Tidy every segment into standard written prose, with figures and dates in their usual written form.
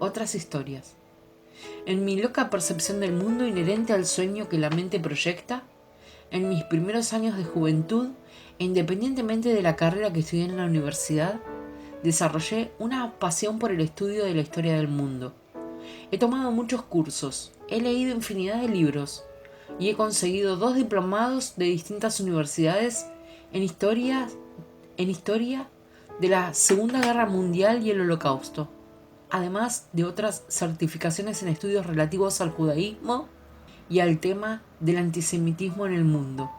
otras historias. En mi loca percepción del mundo inherente al sueño que la mente proyecta, en mis primeros años de juventud e independientemente de la carrera que estudié en la universidad, desarrollé una pasión por el estudio de la historia del mundo. He tomado muchos cursos, he leído infinidad de libros y he conseguido 2 diplomados de distintas universidades en historia de la Segunda Guerra Mundial y el Holocausto, además de otras certificaciones en estudios relativos al judaísmo y al tema del antisemitismo en el mundo.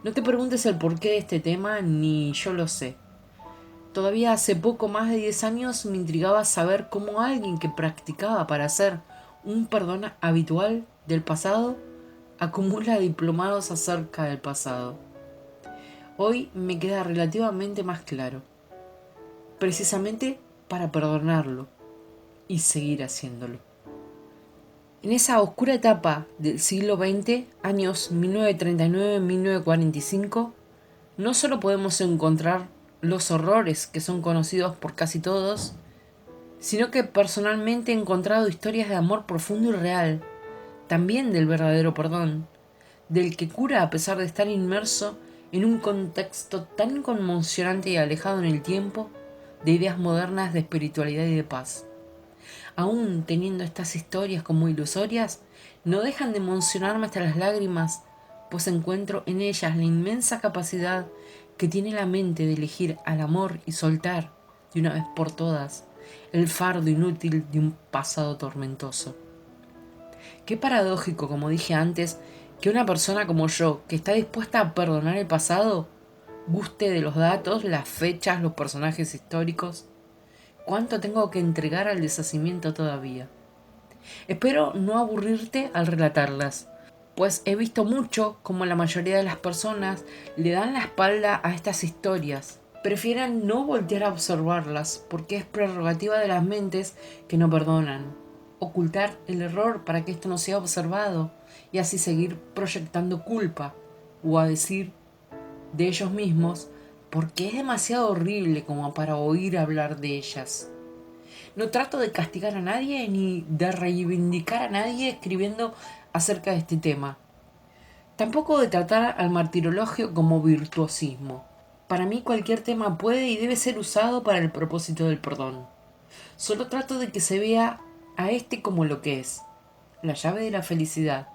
No te preguntes el porqué de este tema, ni yo lo sé. Todavía hace poco más de 10 años me intrigaba saber cómo alguien que practicaba para hacer un perdón habitual del pasado acumula diplomados acerca del pasado. Hoy me queda relativamente más claro, precisamente para perdonarlo y seguir haciéndolo. En esa oscura etapa del siglo XX, años 1939-1945, no solo podemos encontrar los horrores que son conocidos por casi todos, sino que personalmente he encontrado historias de amor profundo y real, también del verdadero perdón, del que cura a pesar de estar inmerso en un contexto tan conmocionante y alejado en el tiempo de ideas modernas de espiritualidad y de paz. Aún teniendo estas historias como ilusorias, no dejan de emocionarme hasta las lágrimas, pues encuentro en ellas la inmensa capacidad que tiene la mente de elegir al amor y soltar, de una vez por todas, el fardo inútil de un pasado tormentoso. Qué paradójico, como dije antes, que una persona como yo, que está dispuesta a perdonar el pasado, guste de los datos, las fechas, los personajes históricos. ¿Cuánto tengo que entregar al deshacimiento todavía? Espero no aburrirte al relatarlas, pues he visto mucho como la mayoría de las personas le dan la espalda a estas historias. Prefieren no voltear a observarlas porque es prerrogativa de las mentes que no perdonan. Ocultar el error para que esto no sea observado y así seguir proyectando culpa o a decir de ellos mismos porque es demasiado horrible como para oír hablar de ellas. No trato de castigar a nadie ni de reivindicar a nadie escribiendo acerca de este tema. Tampoco de tratar al martirologio como virtuosismo. Para mí cualquier tema puede y debe ser usado para el propósito del perdón. Solo trato de que se vea a este como lo que es, la llave de la felicidad,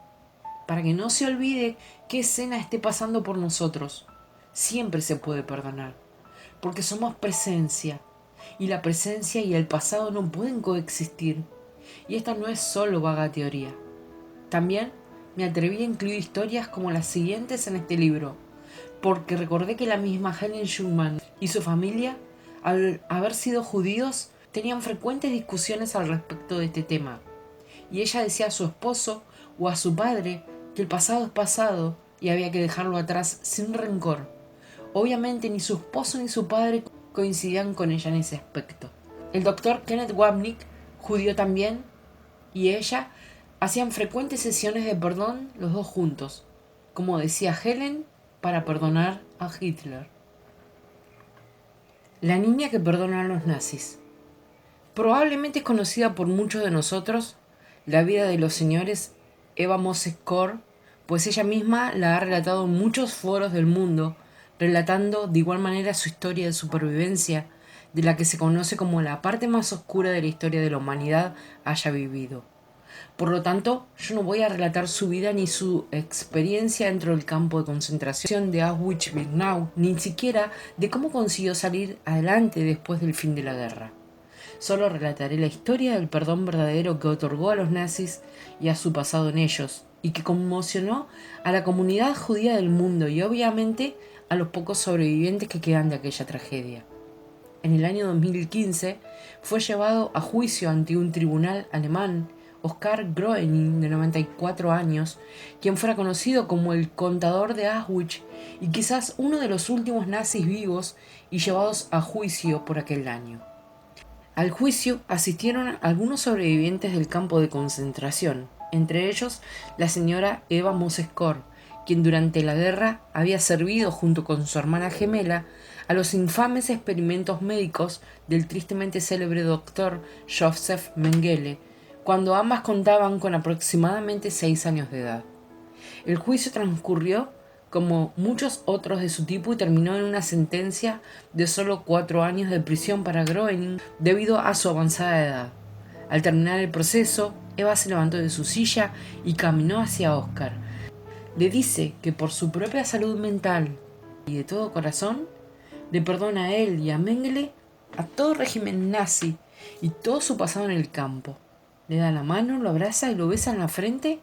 para que no se olvide qué escena esté pasando por nosotros. Siempre se puede perdonar, porque somos presencia, y la presencia y el pasado no pueden coexistir. Y esta no es solo vaga teoría. También me atreví a incluir historias como las siguientes en este libro, porque recordé que la misma Helen Schumann y su familia, al haber sido judíos, tenían frecuentes discusiones al respecto de este tema. Y ella decía a su esposo o a su padre que el pasado es pasado y había que dejarlo atrás sin rencor. Obviamente ni su esposo ni su padre coincidían con ella en ese aspecto. El doctor Kenneth Wapnick, judío también, y ella hacían frecuentes sesiones de perdón los dos juntos, como decía Helen, para perdonar a Hitler. La niña que perdona a los nazis. Probablemente es conocida por muchos de nosotros la vida de los señores Eva Moses Kor, pues ella misma la ha relatado en muchos foros del mundo, relatando de igual manera su historia de supervivencia, de la que se conoce como la parte más oscura de la historia de la humanidad haya vivido. Por lo tanto, yo no voy a relatar su vida ni su experiencia dentro del campo de concentración de Auschwitz-Birkenau, ni siquiera de cómo consiguió salir adelante después del fin de la guerra. Solo relataré la historia del perdón verdadero que otorgó a los nazis y a su pasado en ellos, y que conmocionó a la comunidad judía del mundo y obviamente a los pocos sobrevivientes que quedan de aquella tragedia. En el año 2015 fue llevado a juicio ante un tribunal alemán Oskar Groening, de 94 años, quien fuera conocido como el contador de Auschwitz y quizás uno de los últimos nazis vivos y llevados a juicio por aquel año. Al juicio asistieron algunos sobrevivientes del campo de concentración, entre ellos la señora Eva Moses Kor, quien durante la guerra había servido junto con su hermana gemela a los infames experimentos médicos del tristemente célebre doctor Joseph Mengele, cuando ambas contaban con aproximadamente 6 años de edad. El juicio transcurrió como muchos otros de su tipo y terminó en una sentencia de solo 4 años de prisión para Groening debido a su avanzada edad. Al terminar el proceso, Eva se levantó de su silla y caminó hacia Oscar. Le dice que por su propia salud mental y de todo corazón, le perdona a él y a Mengele, a todo régimen nazi y todo su pasado en el campo. Le da la mano, lo abraza y lo besa en la frente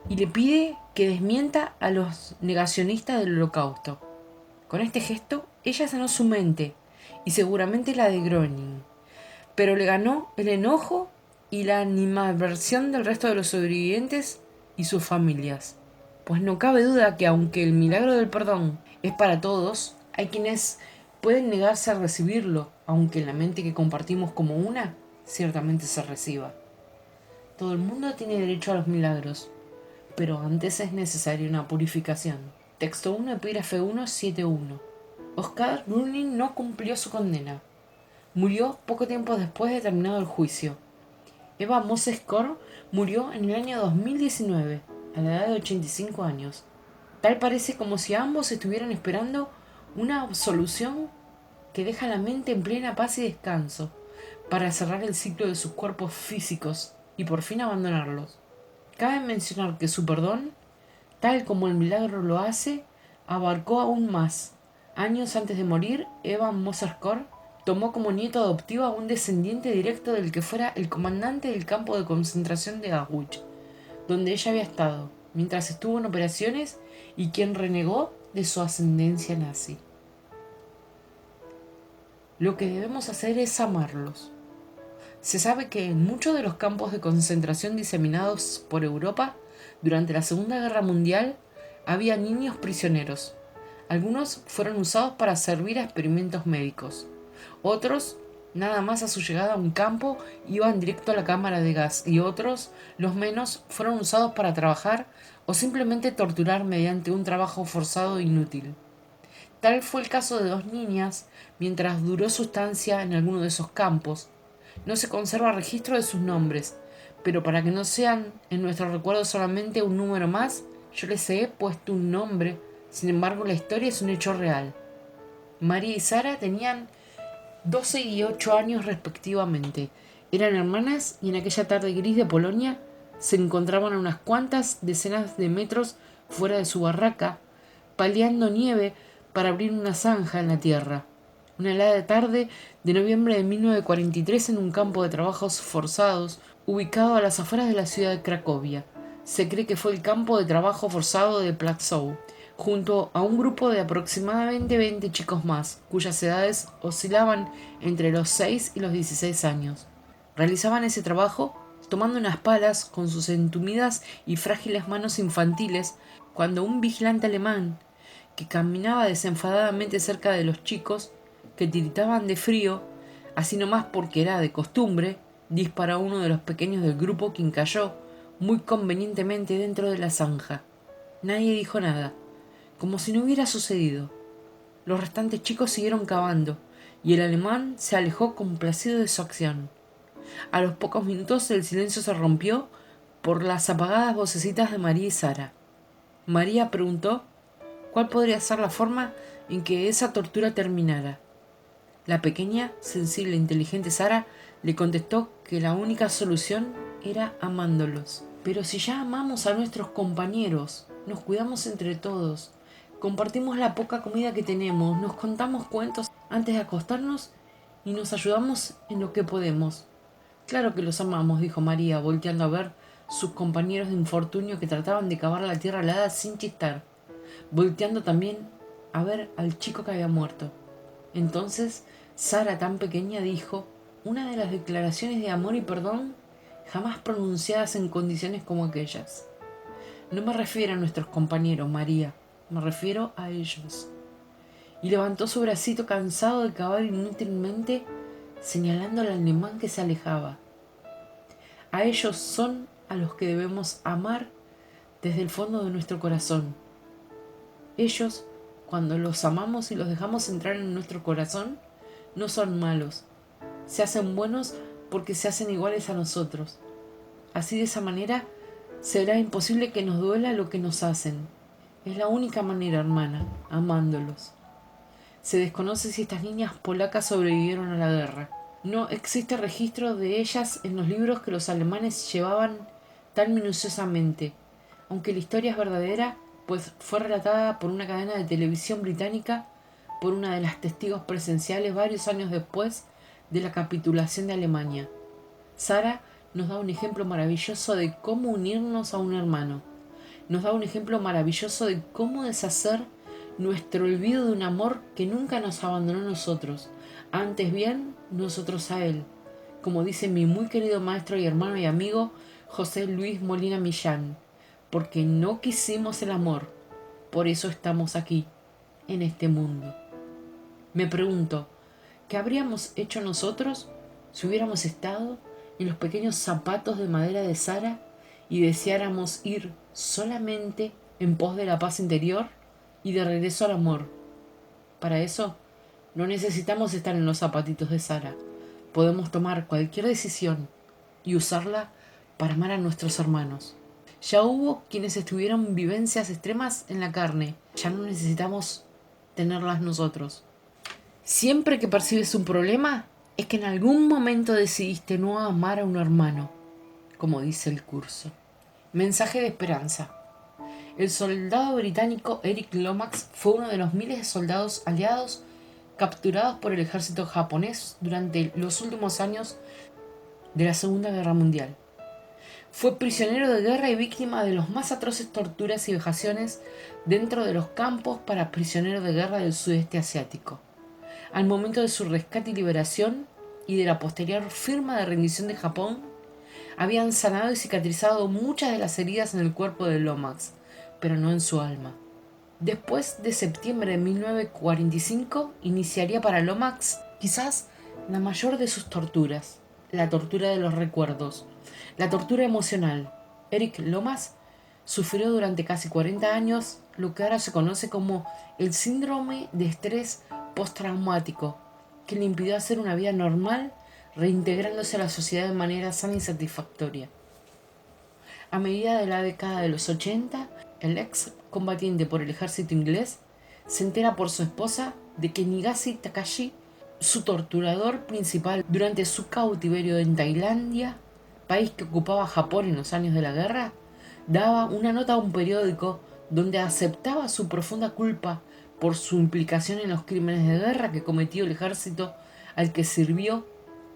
y le pide que desmienta a los negacionistas del Holocausto. Con este gesto, ella sanó su mente y seguramente la de Groening, pero le ganó el enojo y la animadversión del resto de los sobrevivientes y sus familias. Pues no cabe duda que aunque el milagro del perdón es para todos, hay quienes pueden negarse a recibirlo, aunque en la mente que compartimos como una, ciertamente se reciba. Todo el mundo tiene derecho a los milagros, pero antes es necesaria una purificación. Texto 1, epígrafe 171. Oscar Groening no cumplió su condena. Murió poco tiempo después de terminado el juicio. Eva Moses-Kor murió en el año 2019, a la edad de 85 años. Tal parece como si ambos estuvieran esperando una absolución que deja la mente en plena paz y descanso, para cerrar el ciclo de sus cuerpos físicos y por fin abandonarlos. Cabe mencionar que su perdón, tal como el milagro lo hace, abarcó aún más. Años antes de morir, Eva Moses-Kor tomó como nieto adoptivo a un descendiente directo del que fuera el comandante del campo de concentración de Auschwitz, donde ella había estado, mientras estuvo en operaciones y quien renegó de su ascendencia nazi. Lo que debemos hacer es amarlos. Se sabe que en muchos de los campos de concentración diseminados por Europa durante la Segunda Guerra Mundial había niños prisioneros. Algunos fueron usados para servir a experimentos médicos. Otros, nada más a su llegada a un campo, iban directo a la cámara de gas y otros, los menos, fueron usados para trabajar o simplemente torturar mediante un trabajo forzado e inútil. Tal fue el caso de 2 niñas mientras duró su estancia en alguno de esos campos. No se conserva registro de sus nombres, pero para que no sean en nuestro recuerdo solamente un número más, yo les he puesto un nombre. Sin embargo, la historia es un hecho real. María y Sara tenían 12 y 8 años respectivamente. Eran hermanas y en aquella tarde gris de Polonia se encontraban a unas cuantas decenas de metros fuera de su barraca, paliando nieve para abrir una zanja en la tierra. Una helada tarde de noviembre de 1943 en un campo de trabajos forzados ubicado a las afueras de la ciudad de Cracovia. Se cree que fue el campo de trabajo forzado de Płacow, junto a un grupo de aproximadamente 20 chicos más, cuyas edades oscilaban entre los 6 y los 16 años. Realizaban ese trabajo tomando unas palas con sus entumidas y frágiles manos infantiles, cuando un vigilante alemán, que caminaba desenfadadamente cerca de los chicos, que tiritaban de frío, así nomás porque era de costumbre, disparó a uno de los pequeños del grupo, quien cayó muy convenientemente dentro de la zanja. Nadie dijo nada, como si no hubiera sucedido. Los restantes chicos siguieron cavando, y el alemán se alejó complacido de su acción. A los pocos minutos el silencio se rompió por las apagadas vocecitas de María y Sara. María preguntó cuál podría ser la forma en que esa tortura terminara. La pequeña, sensible e inteligente Sara le contestó que la única solución era amándolos. Pero si ya amamos a nuestros compañeros, nos cuidamos entre todos, compartimos la poca comida que tenemos, nos contamos cuentos antes de acostarnos y nos ayudamos en lo que podemos. Claro que los amamos, dijo María, volteando a ver sus compañeros de infortunio que trataban de cavar la tierra helada sin chistar, volteando también a ver al chico que había muerto. Entonces Sara, tan pequeña, dijo una de las declaraciones de amor y perdón jamás pronunciadas en condiciones como aquellas. No me refiero a nuestros compañeros, María, me refiero a ellos. Y levantó su bracito cansado de cavar inútilmente, señalando al alemán que se alejaba. A ellos son a los que debemos amar desde el fondo de nuestro corazón. Ellos, cuando los amamos y los dejamos entrar en nuestro corazón, no son malos. Se hacen buenos porque se hacen iguales a nosotros. Así, de esa manera, será imposible que nos duela lo que nos hacen. Es la única manera, hermana, amándolos. Se desconoce si estas niñas polacas sobrevivieron a la guerra. No existe registro de ellas en los libros que los alemanes llevaban tan minuciosamente, aunque la historia es verdadera, pues fue relatada por una cadena de televisión británica por una de las testigos presenciales varios años después de la capitulación de Alemania. Sara nos da un ejemplo maravilloso de cómo unirnos a un hermano. Nos da un ejemplo maravilloso de cómo deshacer nuestro olvido de un amor que nunca nos abandonó a nosotros, antes bien nosotros a él, como dice mi muy querido maestro y hermano y amigo José Luis Molina Millán, porque no quisimos el amor, por eso estamos aquí, en este mundo. Me pregunto, ¿qué habríamos hecho nosotros si hubiéramos estado en los pequeños zapatos de madera de Sara y deseáramos ir solamente en pos de la paz interior y de regreso al amor? Para eso, no necesitamos estar en los zapatitos de Sara. Podemos tomar cualquier decisión y usarla para amar a nuestros hermanos. Ya hubo quienes tuvieron vivencias extremas en la carne. Ya no necesitamos tenerlas nosotros. Siempre que percibes un problema, es que en algún momento decidiste no amar a un hermano, como dice el curso. Mensaje de esperanza. El soldado británico Eric Lomax fue uno de los miles de soldados aliados capturados por el ejército japonés durante los últimos años de la Segunda Guerra Mundial. Fue prisionero de guerra y víctima de las más atroces torturas y vejaciones dentro de los campos para prisioneros de guerra del sudeste asiático. Al momento de su rescate y liberación, y de la posterior firma de rendición de Japón, habían sanado y cicatrizado muchas de las heridas en el cuerpo de Lomax, pero no en su alma. Después de septiembre de 1945, iniciaría para Lomax quizás la mayor de sus torturas, la tortura de los recuerdos, la tortura emocional. Eric Lomax sufrió durante casi 40 años lo que ahora se conoce como el síndrome de estrés postraumático, que le impidió hacer una vida normal, reintegrándose a la sociedad de manera sana y satisfactoria. A medida de la década de los 80, el ex combatiente por el ejército inglés se entera por su esposa de que Nagase Takashi, su torturador principal durante su cautiverio en Tailandia, país que ocupaba Japón en los años de la guerra, daba una nota a un periódico donde aceptaba su profunda culpa por su implicación en los crímenes de guerra que cometió el ejército al que sirvió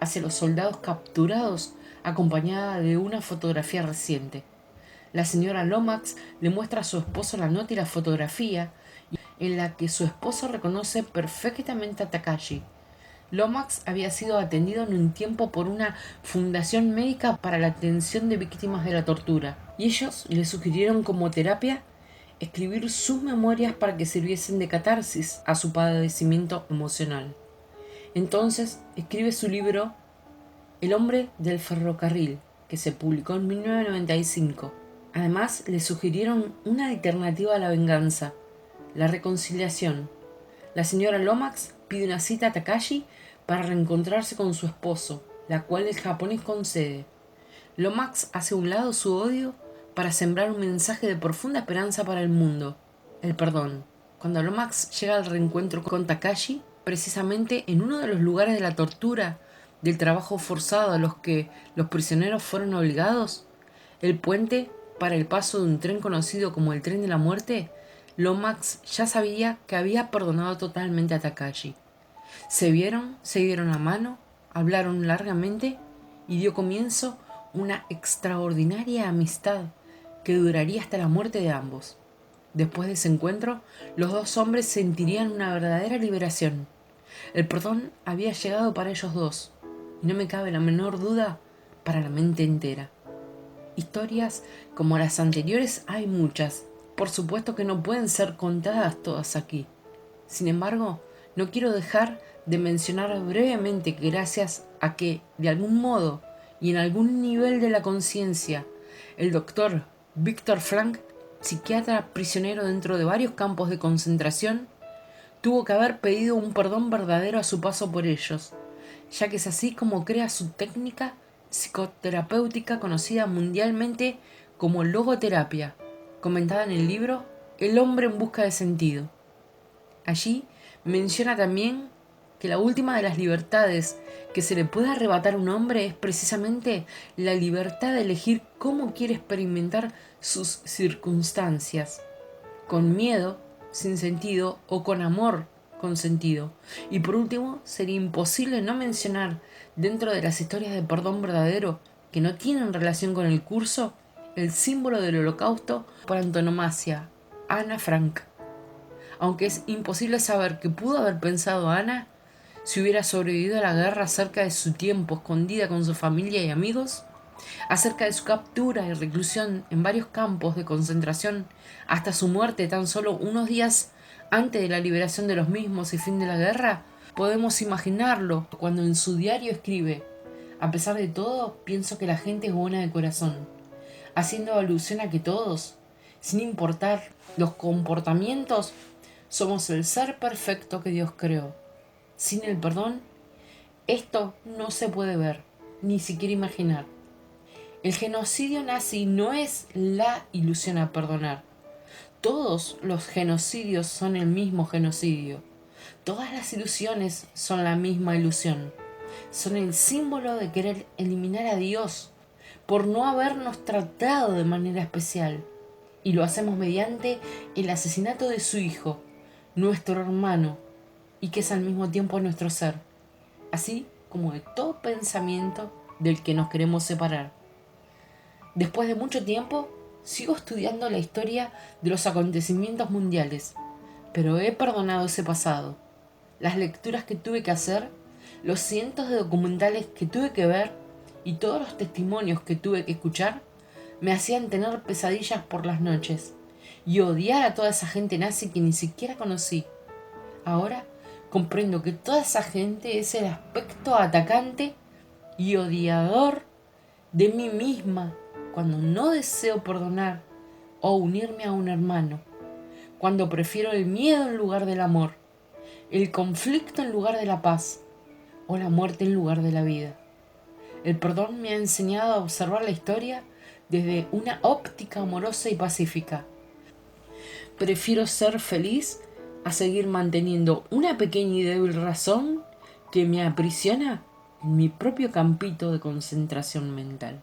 hacia los soldados capturados, acompañada de una fotografía reciente. La señora Lomax le muestra a su esposo la nota y la fotografía, en la que su esposo reconoce perfectamente a Takashi. Lomax había sido atendido en un tiempo por una fundación médica para la atención de víctimas de la tortura, y ellos le sugirieron como terapia escribir sus memorias para que sirviesen de catarsis a su padecimiento emocional. Entonces escribe su libro El hombre del ferrocarril, que se publicó en 1995. Además, le sugirieron una alternativa a la venganza, la reconciliación. La señora Lomax pide una cita a Takashi para reencontrarse con su esposo, la cual el japonés concede. Lomax hace a un lado su odio para sembrar un mensaje de profunda esperanza para el mundo, el perdón. Cuando Lomax llega al reencuentro con Takashi, precisamente en uno de los lugares de la tortura, del trabajo forzado a los que los prisioneros fueron obligados, el puente para el paso de un tren conocido como el tren de la muerte, Lomax ya sabía que había perdonado totalmente a Takashi. Se dieron la mano, hablaron largamente y dio comienzo una extraordinaria amistad que duraría hasta la muerte de ambos. Después de ese encuentro, los dos hombres sentirían una verdadera liberación. El perdón había llegado para ellos dos, y no me cabe la menor duda para la mente entera. Historias como las anteriores hay muchas, por supuesto que no pueden ser contadas todas aquí. Sin embargo, no quiero dejar de mencionar brevemente que gracias a que, de algún modo y en algún nivel de la conciencia, el doctor Viktor Frankl psiquiatra prisionero dentro de varios campos de concentración, tuvo que haber pedido un perdón verdadero a su paso por ellos, ya que es así como crea su técnica psicoterapéutica conocida mundialmente como logoterapia, comentada en el libro El hombre en busca de sentido. Allí menciona también que la última de las libertades que se le puede arrebatar a un hombre es precisamente la libertad de elegir cómo quiere experimentar sus circunstancias, con miedo, sin sentido, o con amor, con sentido. Y por último, sería imposible no mencionar, dentro de las historias de perdón verdadero que no tienen relación con el curso, el símbolo del holocausto por antonomasia, Ana Frank. Aunque es imposible saber qué pudo haber pensado Ana si hubiera sobrevivido a la guerra acerca de su tiempo escondida con su familia y amigos, acerca de su captura y reclusión en varios campos de concentración hasta su muerte tan solo unos días antes de la liberación de los mismos y fin de la guerra, podemos imaginarlo cuando en su diario escribe: a pesar de todo, pienso que la gente es buena de corazón, haciendo alusión a que todos, sin importar los comportamientos, somos el ser perfecto que Dios creó. Sin el perdón, esto no se puede ver, ni siquiera imaginar. El genocidio nazi no es la ilusión a perdonar. Todos los genocidios son el mismo genocidio. Todas las ilusiones son la misma ilusión. Son el símbolo de querer eliminar a Dios por no habernos tratado de manera especial. Y lo hacemos mediante el asesinato de su hijo, nuestro hermano, y que es al mismo tiempo nuestro ser, así como de todo pensamiento del que nos queremos separar. Después de mucho tiempo, sigo estudiando la historia de los acontecimientos mundiales, pero he perdonado ese pasado. Las lecturas que tuve que hacer, los cientos de documentales que tuve que ver y todos los testimonios que tuve que escuchar me hacían tener pesadillas por las noches y odiar a toda esa gente nazi que ni siquiera conocí. Ahora comprendo que toda esa gente es el aspecto atacante y odiador de mí misma cuando no deseo perdonar o unirme a un hermano, cuando prefiero el miedo en lugar del amor, el conflicto en lugar de la paz o la muerte en lugar de la vida. El perdón me ha enseñado a observar la historia desde una óptica amorosa y pacífica. Prefiero ser feliz a seguir manteniendo una pequeña y débil razón que me aprisiona en mi propio campito de concentración mental.